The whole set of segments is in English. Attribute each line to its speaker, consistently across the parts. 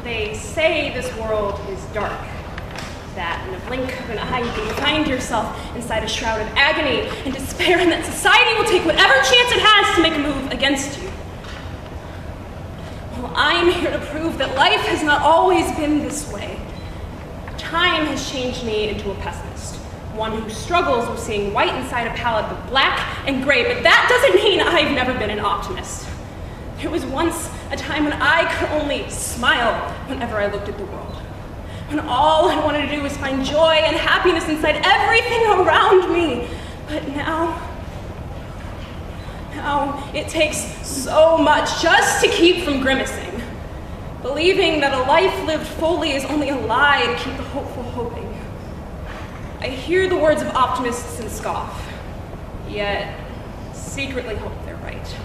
Speaker 1: They say this world is dark, that in a blink of an eye you can find yourself inside a shroud of agony and despair, and that society will take whatever chance it has to make a move against you. Well, I'm here to prove that life has not always been this way. Time has changed me into a pessimist, one who struggles with seeing white inside a palette of black and gray, but that doesn't mean I've never been an optimist. There was once a time when I could only smile whenever I looked at the world, when all I wanted to do was find joy and happiness inside everything around me. But now it takes so much just to keep from grimacing, believing that a life lived fully is only a lie to keep the hopeful hoping. I hear the words of optimists and scoff, yet secretly hope they're right.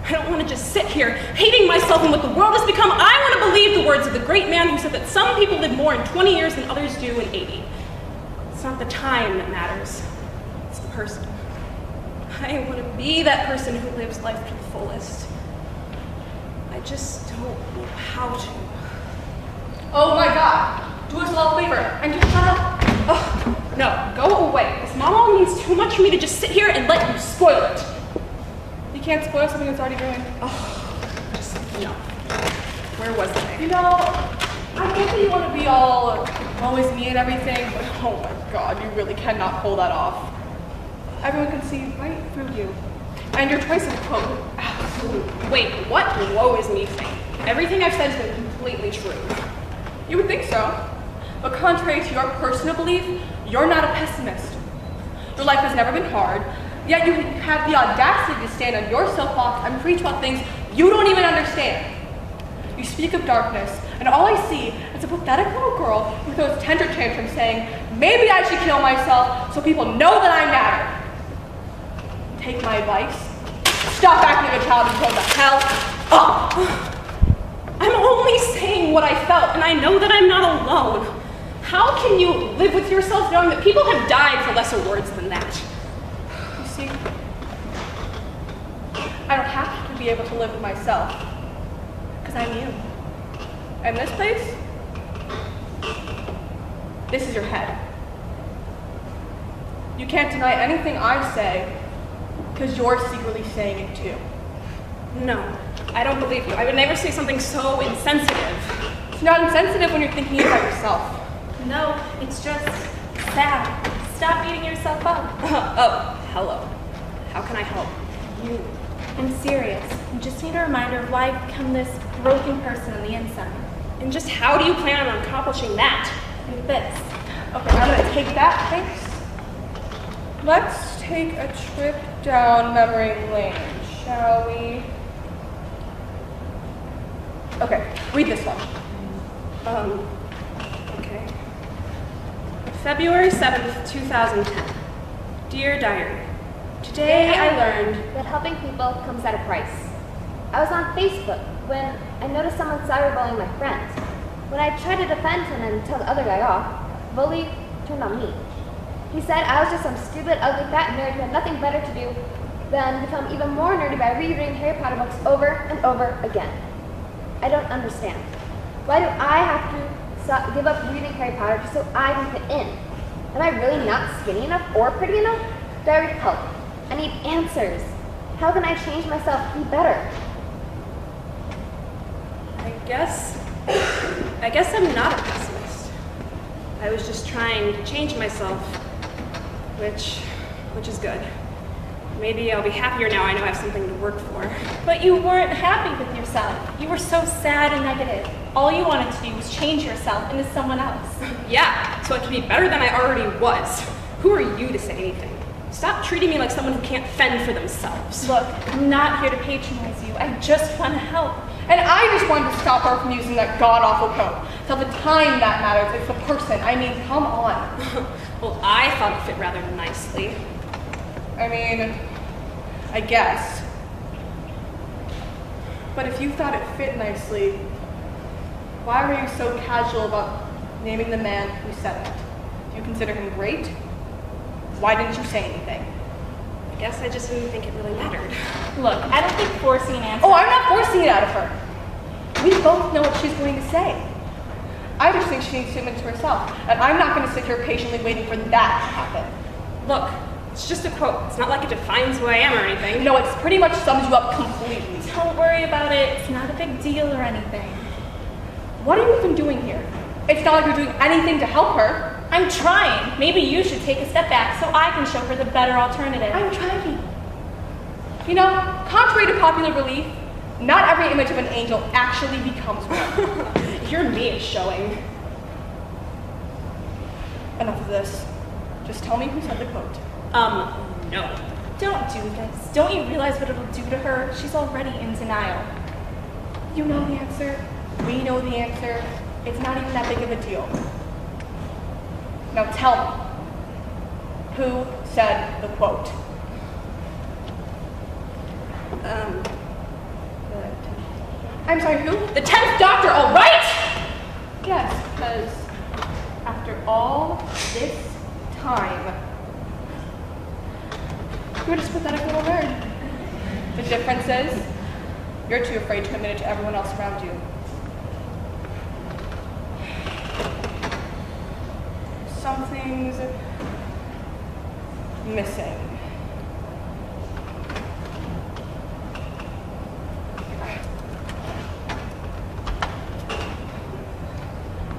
Speaker 1: I don't want to just sit here hating myself and what the world has become. I want to believe the words of the great man who said that some people live more in 20 years than others do in 80. It's not the time that matters, it's the person. I want to be that person who lives life to the fullest. I just don't know how to.
Speaker 2: Oh my God, do us all a favor and just shut up.
Speaker 1: Oh, no, go away. This mama means too much for me to just sit here and let you spoil it.
Speaker 2: You can't spoil something that's already ruined.
Speaker 1: Oh, just, no. Where was I?
Speaker 2: You know, I get that you want to be all always me and everything, but oh my God, you really cannot pull that off. Everyone can see right through you. And your choice of quote, absolutely.
Speaker 1: Wait, what woe is me thing? Everything I've said has been completely true.
Speaker 2: You would think so. But contrary to your personal belief, you're not a pessimist. Your life has never been hard, yet you have the audacity to stand on your soapbox and preach about things you don't even understand. You speak of darkness, and all I see is a pathetic little girl who throws temper tantrums saying, maybe I should kill myself so people know that I matter. Take my advice. Stop acting like a child and grow the hell up.
Speaker 1: I'm only saying what I felt, and I know that I'm not alone. How can you live with yourself knowing that people have died for lesser words than that?
Speaker 2: You see, I don't have to be able to live with myself, because I'm you. And this place, this is your head. You can't deny anything I say, because you're secretly saying it too.
Speaker 1: No, I don't believe you. I would never say something so insensitive.
Speaker 2: It's not insensitive when you're thinking about yourself.
Speaker 3: No, it's just sad. Stop beating yourself up.
Speaker 1: Oh, hello. How can I help you?
Speaker 3: I'm serious. You just need a reminder of why I've become this broken person on the inside.
Speaker 1: And just how do you plan on accomplishing that?
Speaker 3: With this.
Speaker 2: Okay, I'm gonna take that, thanks. Let's take a trip down memory lane, shall we? Okay, read this one.
Speaker 1: Okay. February 7th, 2010. Dear Diary, today I learned
Speaker 4: that helping people comes at a price. I was on Facebook when I noticed someone cyberbullying my friend. When I tried to defend him and tell the other guy off, the bully turned on me. He said I was just some stupid, ugly, fat nerd who had nothing better to do than become even more nerdy by rereading Harry Potter books over and over again. I don't understand. Why do I have to give up reading Harry Potter just so I can fit in? Am I really not skinny enough or pretty enough? Do I need help? I need answers. How can I change myself to be better?
Speaker 1: I guess I'm not a pessimist. I was just trying to change myself, which is good. Maybe I'll be happier now I know I have something to work for.
Speaker 3: But you weren't happy with yourself. You were so sad and negative. All you wanted to do was change yourself into someone else.
Speaker 1: Yeah, so I can be better than I already was. Who are you to say anything? Stop treating me like someone who can't fend for themselves.
Speaker 3: Look, I'm not here to patronize you. I just want to help.
Speaker 2: And I just wanted to stop her from using that god-awful code. It's not the time that matters, it's the person. I mean, come on.
Speaker 1: Well, I thought it fit rather nicely.
Speaker 2: I mean, I guess. But if you thought it fit nicely, why were you so casual about naming the man who said it? Do you consider him great? Why didn't you say anything?
Speaker 1: I guess I just didn't think it really mattered.
Speaker 3: Look, I don't think forcing an answer...
Speaker 2: Oh, I'm not forcing it out of her. We both know what she's going to say. I just think she needs to admit to herself, and I'm not going to sit here patiently waiting for that to happen.
Speaker 1: Look, it's just a quote. It's not like it defines who I am or anything.
Speaker 2: No, it's pretty much sums you up completely.
Speaker 3: Don't worry about it. It's not a big deal or anything.
Speaker 2: What are you even doing here? It's not like you're doing anything to help her.
Speaker 3: I'm trying. Maybe you should take a step back so I can show her the better alternative.
Speaker 2: I'm trying. You know, contrary to popular belief, not every image of an angel actually becomes one.
Speaker 1: Your me is showing.
Speaker 2: Enough of this. Just tell me who said the quote.
Speaker 1: No.
Speaker 3: Don't do this. Don't you realize what it'll do to her? She's already in denial.
Speaker 2: You know the answer. We know the answer. It's not even that big of a deal. Now tell me, who said the quote? I'm sorry, who?
Speaker 1: The 10th Doctor, all right?
Speaker 2: Yes, because after all this time, you're just a pathetic little nerd. The difference is, you're too afraid to admit it to everyone else around you. Something's missing.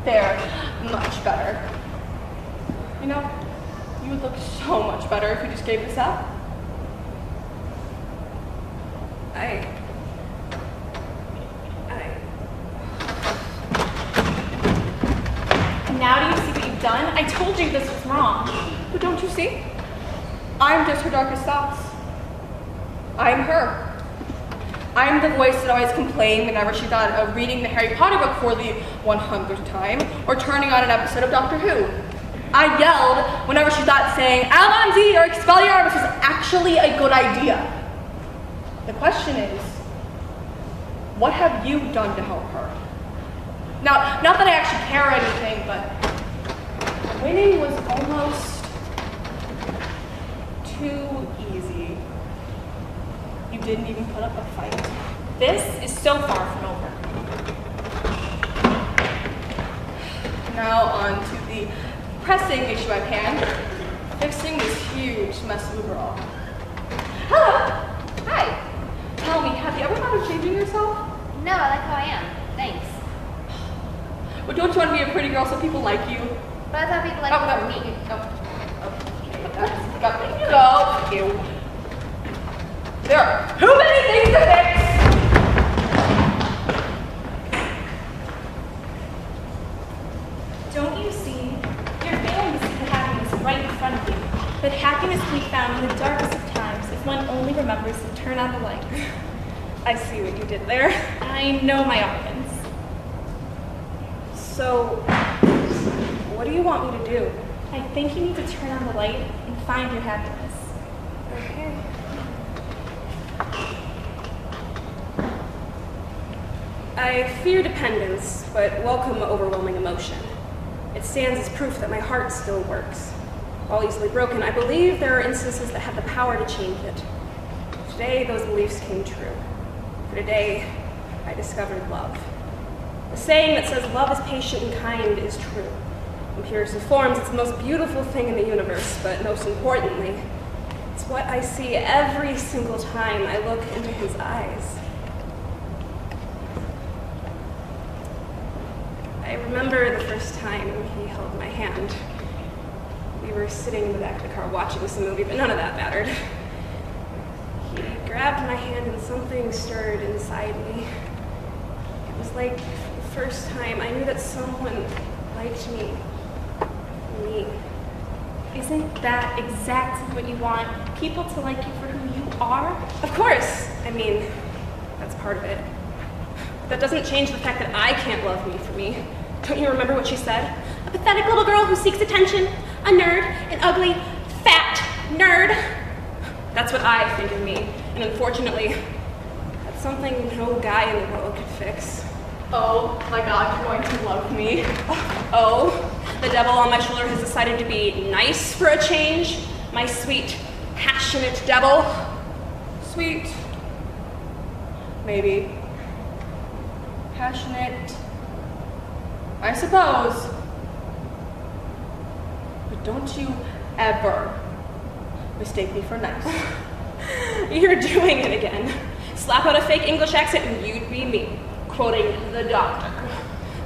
Speaker 2: There, much better. You know, you would look so much better if you just gave this up.
Speaker 3: Now do you see what you've done? I told you this was wrong.
Speaker 2: But don't you see? I'm just her darkest thoughts. I'm her. I'm the voice that always complained whenever she thought of reading the Harry Potter book for the 100th time or turning on an episode of Doctor Who. I yelled whenever she thought saying Alonzi or Expelliarmus was actually a good idea. The question is, what have you done to help her? Now, not that I actually care or anything, but winning was almost too easy. You didn't even put up a fight.
Speaker 3: This is so far from over.
Speaker 2: Now on to the pressing issue at hand, fixing this huge mess of a girl. Hello!
Speaker 4: Hi.
Speaker 2: Tell me, have you ever thought of changing yourself?
Speaker 4: No, I like how I am. Thanks.
Speaker 2: But don't you want to be a pretty girl so people like you?
Speaker 4: But I thought people liked me.
Speaker 2: Go. You. There are too many things to fix!
Speaker 3: Don't you see? You're failing to see the happiness right in front of you. But happiness can be found in the darkest of times if one only remembers to turn on the light.
Speaker 1: I see what you did there.
Speaker 3: I know my audience.
Speaker 1: So, what do you want me to do?
Speaker 3: I think you need to turn on the light and find your happiness.
Speaker 1: Okay. I fear dependence, but welcome overwhelming emotion. It stands as proof that my heart still works. While easily broken, I believe there are instances that have the power to change it. Today, those beliefs came true. For today, I discovered love. The saying that says love is patient and kind is true. In purest of forms, it's the most beautiful thing in the universe, but most importantly, it's what I see every single time I look into his eyes. I remember the first time he held my hand. We were sitting in the back of the car watching some movie, but none of that mattered. He grabbed my hand and something stirred inside me. It was like the first time I knew that someone liked me. Me.
Speaker 3: Isn't that exactly what you want? People to like you for who you are?
Speaker 1: Of course! I mean, that's part of it. That doesn't change the fact that I can't love me for me. Don't you remember what she said? A pathetic little girl who seeks attention, a nerd, an ugly, fat nerd. That's what I think of me, and unfortunately, that's something no guy in the world could fix.
Speaker 2: Oh my God, you're going to love me.
Speaker 1: Oh, the devil on my shoulder has decided to be nice for a change. My sweet, passionate devil.
Speaker 2: Sweet. Maybe. Passionate. I suppose. But don't you ever mistake me for nice.
Speaker 1: You're doing it again. Slap out a fake English accent and you'd be me, quoting the doctor.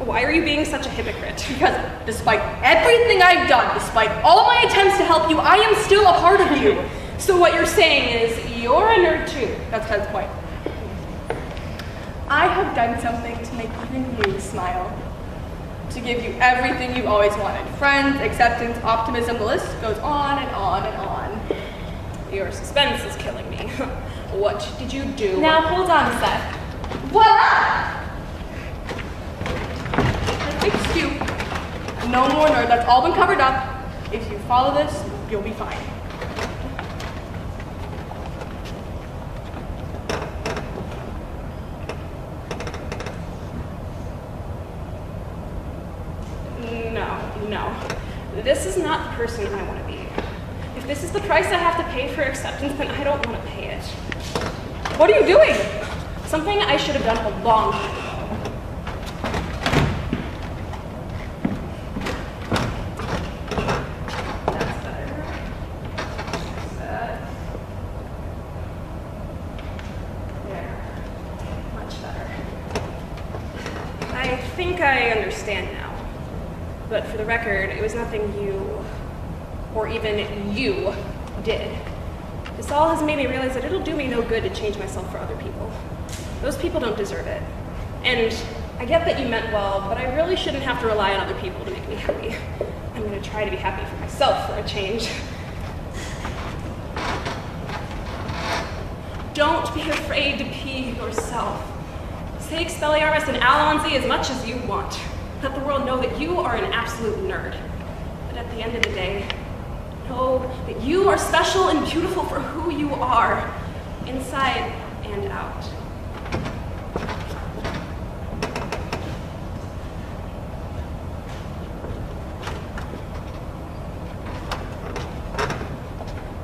Speaker 1: Why are you being such a hypocrite?
Speaker 2: Because despite everything I've done, despite all my attempts to help you, I am still a part of you.
Speaker 1: So what you're saying is you're a nerd too.
Speaker 2: That's Ken's point. I have done something to make even you smile. To give you everything you always wanted. Friends, acceptance, optimism, the list goes on and on and on.
Speaker 1: Your suspense is killing me. What did you do?
Speaker 3: Now hold on a sec.
Speaker 2: Voila! I fixed you. No more nerd, that's all been covered up. If you follow this, you'll be fine.
Speaker 1: No. This is not the person I want to be. If this is the price I have to pay for acceptance, then I don't want to pay it.
Speaker 2: What are you doing?
Speaker 1: Something I should have done a long time ago. That's better. There. Much better. I think I understand now. But for the record, it was nothing you, or even you, did. This all has made me realize that it'll do me no good to change myself for other people. Those people don't deserve it. And I get that you meant well, but I really shouldn't have to rely on other people to make me happy. I'm gonna try to be happy for myself for a change. Don't be afraid to be yourself. Say Expelliarmus and Alonzi as much as you want. Let the world know that you are an absolute nerd. But at the end of the day, know that you are special and beautiful for who you are, inside and out.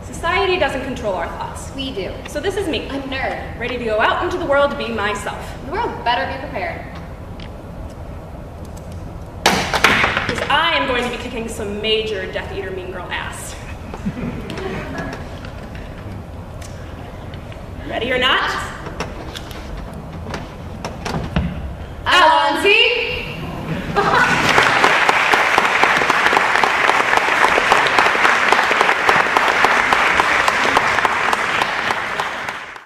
Speaker 1: Society doesn't control our thoughts.
Speaker 4: We do.
Speaker 1: So this is me,
Speaker 4: A nerd.
Speaker 1: ready to go out into the world to be myself.
Speaker 4: The world better be prepared.
Speaker 1: Because I am going to be kicking some major Death Eater mean girl ass. Ready or not? Alonzi!